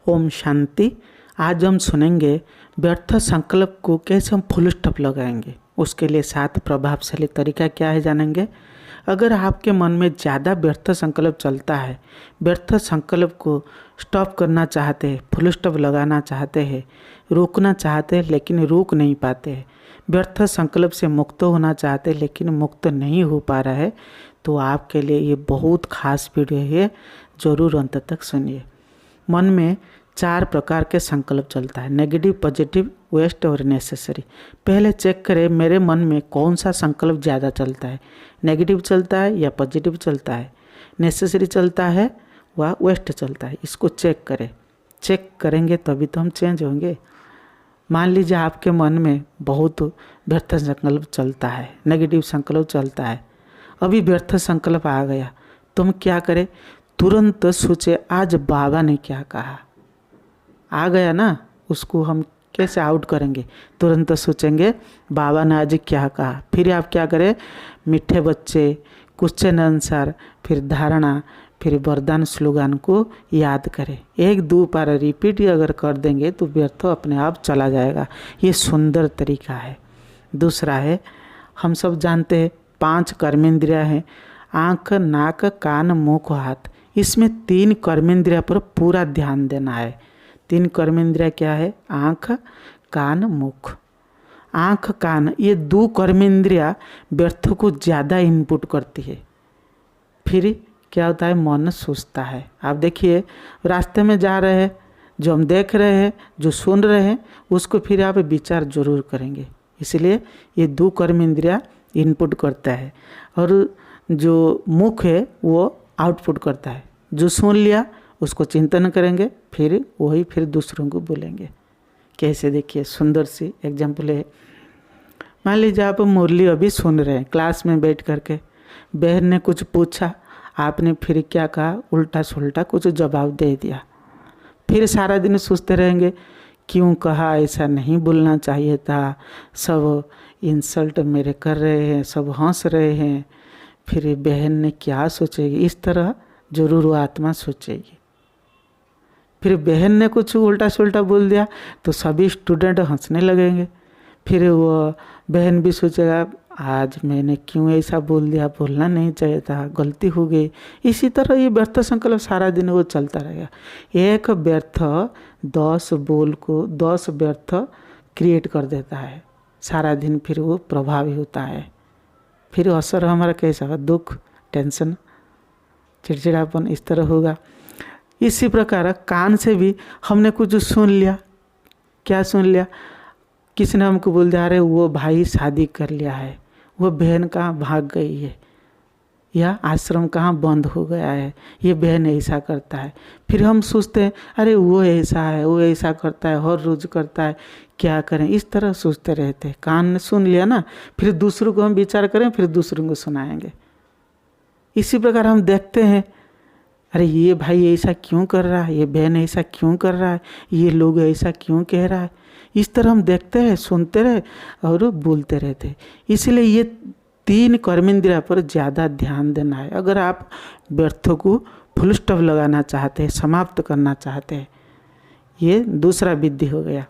ओम शांति। आज हम सुनेंगे व्यर्थ संकल्प को कैसे हम फुल स्टॉप लगाएंगे। उसके लिए 7 प्रभावशाली तरीका क्या है जानेंगे। अगर आपके मन में ज़्यादा व्यर्थ संकल्प चलता है, व्यर्थ संकल्प को स्टॉप करना चाहते हैं, फुल स्टॉप लगाना चाहते हैं, रोकना चाहते हैं लेकिन रोक नहीं पाते हैं, व्यर्थ संकल्प से मुक्त होना चाहते हैं लेकिन मुक्त नहीं हो पा रहा है, तो आपके लिए ये बहुत खास वीडियो है, ज़रूर अंत तक सुनिए। मन में 4 प्रकार के संकल्प चलता है, नेगेटिव, पॉजिटिव, वेस्ट और नेसेसरी। पहले चेक करें मेरे मन में कौन सा संकल्प ज़्यादा चलता है, नेगेटिव चलता है या पॉजिटिव चलता है, नेसेसरी चलता है व वेस्ट चलता है। इसको चेक करें। चेक करेंगे तभी तो हम चेंज होंगे। मान लीजिए आपके मन में बहुत व्यर्थ संकल्प चलता है, नेगेटिव संकल्प चलता है, अभी व्यर्थ संकल्प आ गया तो हम क्या करें, तुरंत सोचे आज बाबा ने क्या कहा। आ गया ना, उसको हम कैसे आउट करेंगे, तुरंत सोचेंगे बाबा ने आज क्या कहा। फिर आप क्या करें, मीठे बच्चे, क्वेश्चन आंसर, फिर धारणा, फिर वरदान स्लोगन को याद करें। 1-2 बार रिपीट अगर कर देंगे तो व्यर्थ अपने आप चला जाएगा। ये सुंदर तरीका है। दूसरा है, हम सब जानते हैं 5 कर्मेंद्रियां हैं, आँख, नाक, कान, मुख, हाथ। इसमें 3 कर्मेंद्रिय पर पूरा ध्यान देना है। 3 कर्मेंद्रिय क्या है, आँख, कान, मुख। आँख, कान, ये 2 कर्मेंद्रिय व्यर्थ को ज़्यादा इनपुट करती है। फिर क्या होता है, मन सोचता है। आप देखिए रास्ते में जा रहे हैं, जो हम देख रहे हैं, जो सुन रहे हैं, उसको फिर आप विचार जरूर करेंगे। इसलिए ये 2 कर्मेंद्रिय इनपुट करता है और जो मुख है वो आउटपुट करता है। जो सुन लिया उसको चिंतन करेंगे, फिर दूसरों को बोलेंगे। कैसे, देखिए सुंदर सी एग्जाम्पल है। मान लीजिए आप मुरली अभी सुन रहे हैं क्लास में बैठ करके, बहन ने कुछ पूछा, आपने फिर क्या कहा, उल्टा सुल्टा कुछ जवाब दे दिया। फिर सारा दिन सोचते रहेंगे क्यों कहा, ऐसा नहीं बोलना चाहिए था, सब इंसल्ट मेरे कर रहे हैं, सब हंस रहे हैं, फिर बहन ने क्या सोचेगी। इस तरह जरूर वो आत्मा सोचेगी। फिर बहन ने कुछ उल्टा सुल्टा बोल दिया तो सभी स्टूडेंट हंसने लगेंगे। फिर वो बहन भी सोचेगा आज मैंने क्यों ऐसा बोल दिया, बोलना नहीं चाहिए था, गलती हो गई। इसी तरह ये व्यर्थ संकल्प सारा दिन वो चलता रहेगा। एक व्यर्थ 10 बोल को 10 व्यर्थ क्रिएट कर देता है सारा दिन। फिर वो प्रभावी होता है। फिर असर हमारा कैसा होगा, दुख, टेंशन, चिड़चिड़ापन, इस तरह होगा। इसी प्रकार कान से भी हमने कुछ सुन लिया, क्या सुन लिया, किसी ने हमको बोल दिया अरे वो भाई शादी कर लिया है, वो बहन कहाँ भाग गई है, या आश्रम कहाँ बंद हो गया है, ये बहन ऐसा करता है। फिर हम सोचते हैं अरे वो ऐसा है, वो ऐसा करता है, हर रोज करता है, क्या करें। इस तरह सोचते रहते हैं। कान ने सुन लिया ना, फिर दूसरों को हम विचार करें, फिर दूसरों को सुनाएंगे। इसी प्रकार हम देखते हैं अरे ये भाई ऐसा क्यों कर रहा है, ये बहन ऐसा क्यों कर रहा है, ये लोग ऐसा क्यों कह रहा है। इस तरह हम देखते हैं, सुनते रहे और बोलते रहते हैं। इसलिए ये 3 कर्मेंद्रिय पर ज़्यादा ध्यान देना है। अगर आप व्यर्थ को फुल स्टॉप लगाना चाहते हैं, समाप्त करना चाहते हैं, ये दूसरा विधि हो गया।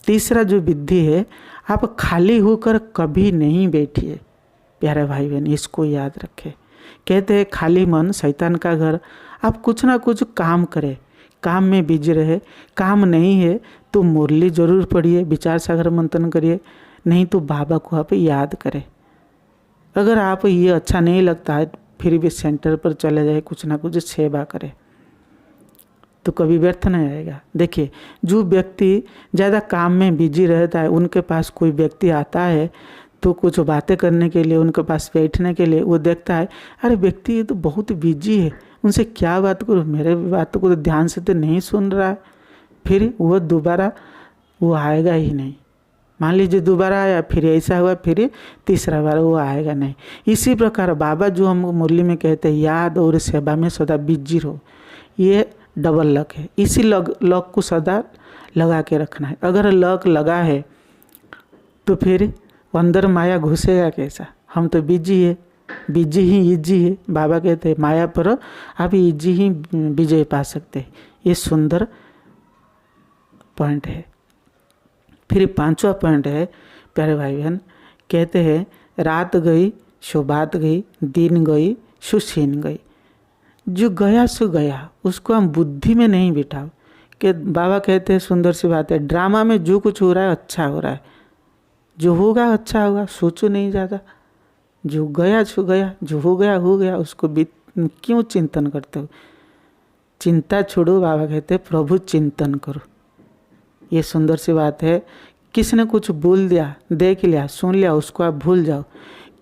तीसरा जो विधि है, आप खाली होकर कभी नहीं बैठिए। प्यारे भाई बहन, इसको याद रखें। कहते हैं खाली मन शैतान का घर। आप कुछ ना कुछ काम करें, काम में बिजी रहे। काम नहीं है तो मुरली जरूर पढ़िए, विचार सागर मंथन करिए, नहीं तो बाबा को आप याद करें। अगर आप ये अच्छा नहीं लगता है फिर भी सेंटर पर चले जाए, कुछ ना कुछ सेवा करें, तो कभी व्यर्थ नहीं आएगा। देखिए जो व्यक्ति ज़्यादा काम में बिजी रहता है, उनके पास कोई व्यक्ति आता है तो कुछ बातें करने के लिए, उनके पास बैठने के लिए, वो देखता है अरे व्यक्ति ये तो बहुत बिजी है, उनसे क्या बात करूँ, मेरे बातों को तो ध्यान से तो नहीं सुन रहा है। फिर वो दोबारा वो आएगा ही नहीं। मान लीजिए दोबारा आया, फिर ऐसा हुआ, फिर तीसरा बार वो आएगा नहीं। इसी प्रकार बाबा जो हम मुरली में कहते हैं याद और सेवा में सदा बिजी रहो, ये डबल लक है। इसी लक को सदा लगा के रखना है। अगर लक लगा है तो फिर अंदर माया घुसेगा कैसा। हम तो बिजी है, बिजी ही इजी है। बाबा कहते हैं माया पर आप इजी ही विजय पा सकते हैं। ये सुंदर पॉइंट है। फिर 5वां पॉइंट है प्यारे भाई बहन, कहते हैं रात गई सो बात गई, दिन गई सो सीन गई। जो गया सो गया, उसको हम बुद्धि में नहीं बिठाओ। कि बाबा कहते हैं सुंदर सी बात है, ड्रामा में जो कुछ हो रहा है अच्छा हो रहा है, जो होगा अच्छा होगा, सोचो नहीं ज़्यादा। जो गया सो गया, जो हो गया, उसको क्यों चिंतन करते हो। चिंता छोड़ो, बाबा कहते हैं प्रभु चिंतन करो। ये सुंदर सी बात है। किसने कुछ बोल दिया, देख लिया, सुन लिया, उसको आप भूल जाओ।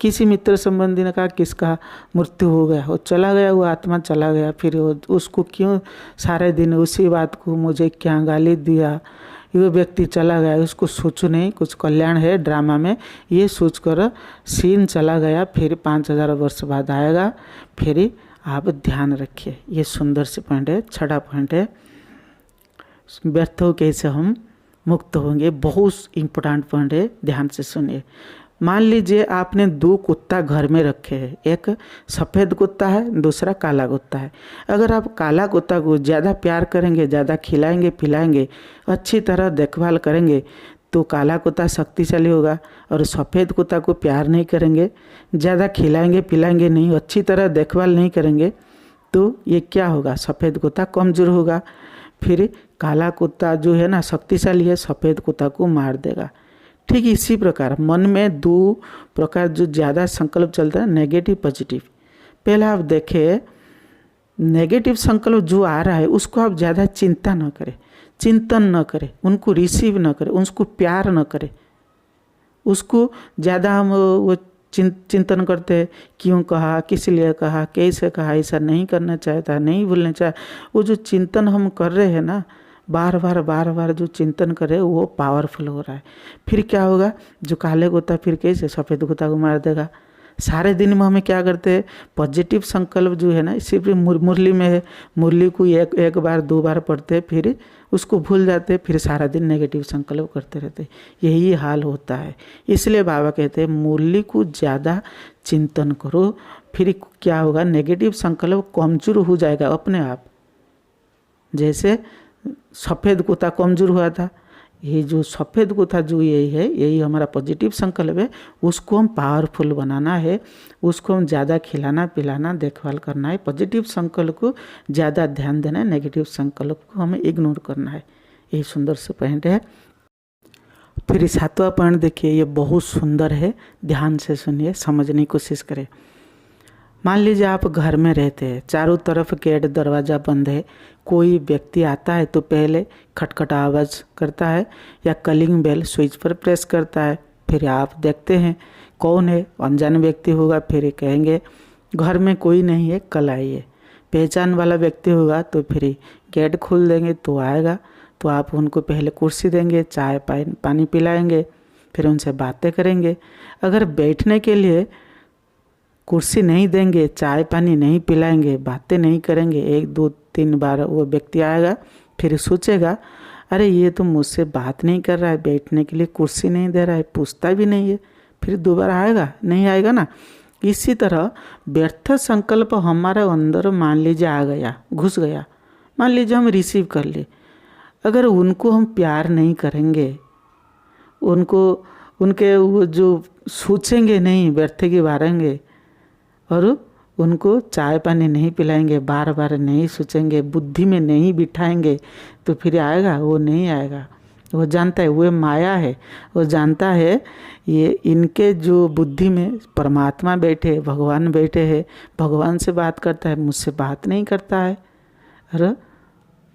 किसी मित्र संबंधी ने कहा किसका मृत्यु हो गया, वो चला गया, वो आत्मा चला गया, फिर उसको क्यों सारे दिन उसी बात को, मुझे क्या गाली दिया, ये व्यक्ति चला गया, उसको सोचो नहीं, कुछ कल्याण है ड्रामा में, ये सोच कर सीन चला गया, फिर 5000 वर्ष बाद आएगा। फिर आप ध्यान रखिए। ये सुंदर से पॉइंट है। 6वां पॉइंट है व्यर्थ हो कैसे हम मुक्त होंगे। बहुत इम्पोर्टेंट पॉइंट है, ध्यान से सुनिए। मान लीजिए आपने 2 कुत्ता घर में रखे हैं, एक सफ़ेद कुत्ता है, दूसरा काला कुत्ता है। अगर आप काला कुत्ता को ज़्यादा प्यार करेंगे, ज़्यादा खिलाएंगे पिलाएंगे, अच्छी तरह देखभाल करेंगे, तो काला कुत्ता शक्तिशाली होगा। और सफ़ेद कुत्ता को प्यार नहीं करेंगे, ज़्यादा खिलाएंगे पिलाएंगे नहीं, अच्छी तरह देखभाल नहीं करेंगे, तो ये क्या होगा, सफ़ेद कुत्ता कमज़ोर होगा। फिर काला कुत्ता जो है ना शक्तिशाली है, सफ़ेद कुत्ता को मार देगा। ठीक इसी प्रकार मन में 2 प्रकार जो ज़्यादा संकल्प चलता है, नेगेटिव पॉजिटिव। पहले आप देखें, नेगेटिव संकल्प जो आ रहा है उसको आप ज़्यादा चिंता न करें, चिंतन न करें, उनको रिसीव न करें, उसको प्यार न करें। उसको ज़्यादा हम वो चिंतन करते हैं, क्यों कहा, किस लिए कहा, कैसे कहा, ऐसा नहीं करना चाहता, नहीं भूलना चाहे। वो जो चिंतन हम कर रहे हैं ना, बार बार जो चिंतन करे वो पावरफुल हो रहा है। फिर क्या होगा, जो काले कुत्ता फिर कैसे सफ़ेद कुत्ता को मार देगा। सारे दिन में हमें क्या करते हैं, पॉजिटिव संकल्प जो है ना, सिर्फ मुरली में है, मुरली को एक बार 2 बार पढ़ते हैं, फिर उसको भूल जाते हैं, फिर सारा दिन नेगेटिव संकल्प करते रहते हैं। यही हाल होता है। इसलिए बाबा कहते हैं मुरली को ज़्यादा चिंतन करो, फिर क्या होगा, नेगेटिव संकल्प कमजोर हो जाएगा अपने आप। जैसे सफ़ेद कुत्ता कमज़ोर हुआ था, ये जो सफ़ेद कुत्ता जो यही है, यही हमारा पॉजिटिव संकल्प है, उसको हम पावरफुल बनाना है, उसको हम ज़्यादा खिलाना पिलाना देखभाल करना है। पॉजिटिव संकल्प को ज़्यादा ध्यान देना है, नेगेटिव संकल्प को हमें इग्नोर करना है। यही सुंदर से पॉइंट है। फिर 7वां पॉइंट देखिए, ये बहुत सुंदर है, ध्यान से सुनिए, समझने की कोशिश करें। मान लीजिए आप घर में रहते हैं, चारों तरफ गेट दरवाज़ा बंद है, कोई व्यक्ति आता है तो पहले खटखट आवाज़ करता है या कलिंग बेल स्विच पर प्रेस करता है। फिर आप देखते हैं कौन है, अनजान व्यक्ति होगा, फिर कहेंगे घर में कोई नहीं है, कल आइए। पहचान वाला व्यक्ति होगा तो फिर गेट खोल देंगे तो आएगा, तो आप उनको पहले कुर्सी देंगे, चाय पानी पिलाएंगे, फिर उनसे बातें करेंगे। अगर बैठने के लिए कुर्सी नहीं देंगे, चाय पानी नहीं पिलाएंगे, बातें नहीं करेंगे, 1 2 3 बार वो व्यक्ति आएगा, फिर सोचेगा अरे ये तो मुझसे बात नहीं कर रहा है, बैठने के लिए कुर्सी नहीं दे रहा है, पूछता भी नहीं है, फिर दोबारा आएगा नहीं, आएगा ना। इसी तरह व्यर्थ संकल्प हमारे अंदर मान लीजिए आ गया, घुस गया, मान लीजिए हम रिसीव कर लिए, अगर उनको हम प्यार नहीं करेंगे, उनको उनके वो जो सोचेंगे नहीं, व्यर्थ की बारेंगे, और उनको चाय पानी नहीं पिलाएंगे, बार बार नहीं सोचेंगे, बुद्धि में नहीं बिठाएंगे, तो फिर आएगा, वो नहीं आएगा। वो जानता है वो माया है, वो जानता है ये इनके जो बुद्धि में परमात्मा बैठे, भगवान बैठे हैं, भगवान से बात करता है, मुझसे बात नहीं करता है, और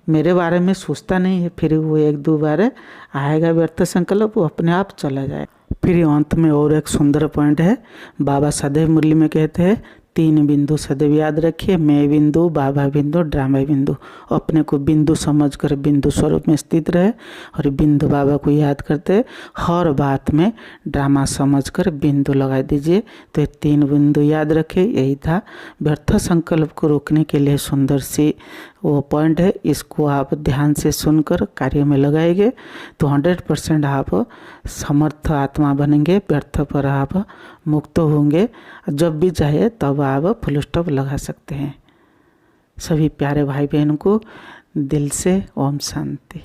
मेरे बारे में सोचता नहीं है। फिर वो 1 2 बार आएगा व्यर्थ संकल्प, वो अपने आप चला जाए। फिर अंत में और एक सुंदर पॉइंट है, बाबा सदैव मुरली में कहते हैं 3 बिंदु सदैव याद रखिए, मैं बिंदु, बाबा बिंदु, ड्रामा बिंदु। अपने को बिंदु समझकर बिंदु स्वरूप में स्थित रहे और बिंदु बाबा को याद करते, हर बात में ड्रामा समझकर बिंदु लगा दीजिए। तो ये 3 बिंदु याद रखें। यही था व्यर्थ संकल्प को रोकने के लिए सुंदर सी वो पॉइंट है। इसको आप ध्यान से सुनकर कार्य में लगाएंगे तो 100% आप समर्थ आत्मा बनेंगे, व्यर्थ पर आप मुक्त होंगे। जब भी चाहे तब आप फुल स्टॉप लगा सकते हैं। सभी प्यारे भाई बहन को दिल से ओम शांति।